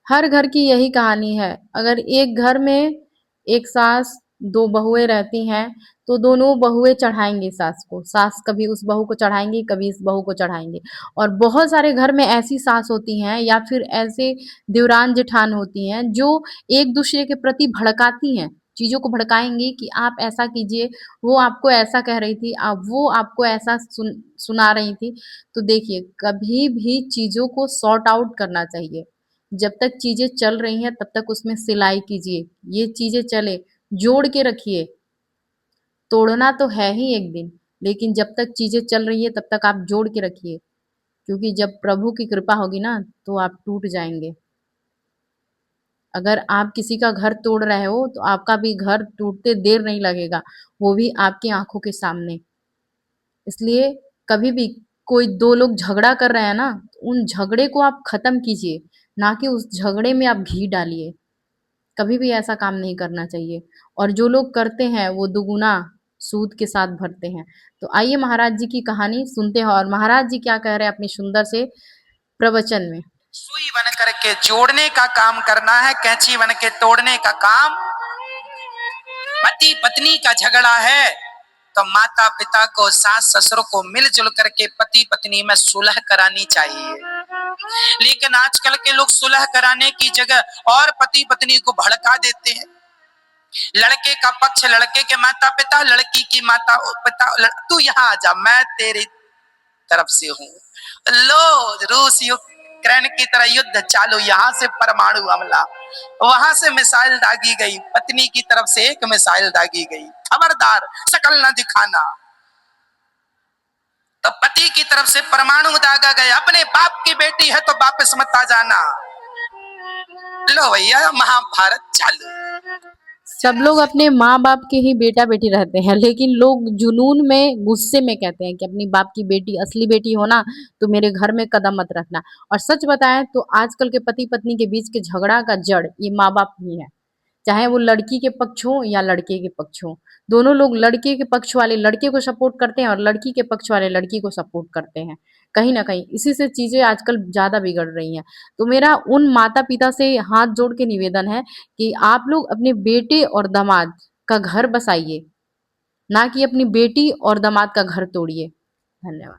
हर घर की यही कहानी है। अगर एक घर में एक सास, दो बहुएं रहती हैं, तो दोनों बहुएं चढ़ाएंगी सास को, सास कभी उस बहू को चढ़ाएंगी, कभी इस बहू को चढ़ाएंगे। और बहुत सारे घर में ऐसी सास होती हैं या फिर ऐसे देवरान जेठान होती हैं जो एक दूसरे के प्रति भड़काती हैं, चीजों को भड़काएंगी कि आप ऐसा कीजिए, वो आपको ऐसा कह रही थी, आप वो आपको ऐसा सुना रही थी। तो देखिए, कभी भी चीजों को सॉर्ट आउट करना चाहिए। जब तक चीजें चल रही हैं तब तक उसमें सिलाई कीजिए, ये चीजें चले, जोड़ के रखिए। तोड़ना तो है ही एक दिन, लेकिन जब तक चीजें चल रही है तब तक आप जोड़ के रखिए, क्योंकि जब प्रभु की कृपा होगी ना तो आप टूट जाएंगे। अगर आप किसी का घर तोड़ रहे हो तो आपका भी घर टूटते देर नहीं लगेगा, वो भी आपकी आंखों के सामने। इसलिए कभी भी कोई दो लोग झगड़ा कर रहे हैं ना, तो उन झगड़े को आप खत्म कीजिए, ना कि उस झगड़े में आप घी डालिए। कभी भी ऐसा काम नहीं करना चाहिए। और जो लोग करते हैं वो दुगुना सूद के साथ भरते हैं। तो आइए महाराज जी की कहानी सुनते हैं, और महाराज जी क्या कह रहे हैं अपने सुंदर से प्रवचन में। सुई बन करके जोड़ने का काम करना है, कैंची बन के तोड़ने का काम। पति पत्नी का झगड़ा है तो माता पिता को, सास ससुर को मिलजुल करके पति पत्नी में सुलह करानी चाहिए। लेकिन आजकल के लोग सुलह कराने की जगह और पति पत्नी को भड़का देते हैं। लड़के का पक्ष लड़के के माता पिता, लड़की की माता पिता, तू यहाँ आ जा, मैं तेरी तरफ से हूँ। लो, रूस यूक्रेन की तरह युद्ध चालू, यहाँ से परमाणु हमला, वहां से मिसाइल दागी गई, पत्नी की तरफ से एक मिसाइल दागी गई। खबरदार, शकल न दिखाना। तो पति की तरफ से परमाणु दागा गया, अपने बाप की बेटी है तो वापस मत आ जाना। लो भैया, महाभारत चालू। सब लोग अपने माँ बाप के ही बेटा बेटी रहते हैं, लेकिन लोग जुनून में गुस्से में कहते हैं कि अपनी बाप की बेटी, असली बेटी हो ना तो मेरे घर में कदम मत रखना। और सच बताएं तो आजकल के पति पत्नी के बीच के झगड़ा का जड़ ये माँ बाप ही है। चाहे वो लड़की के पक्ष हो या लड़के के पक्ष हो, दोनों लोग, लड़के के पक्ष वाले लड़के को सपोर्ट करते हैं और लड़की के पक्ष वाले लड़की को सपोर्ट करते हैं। कहीं ना कहीं इसी से चीजें आजकल ज्यादा बिगड़ रही हैं। तो मेरा उन माता पिता से हाथ जोड़ के निवेदन है कि आप लोग अपने बेटे और दामाद का घर बसाइए, ना कि अपनी बेटी और दामाद का घर तोड़िए। धन्यवाद।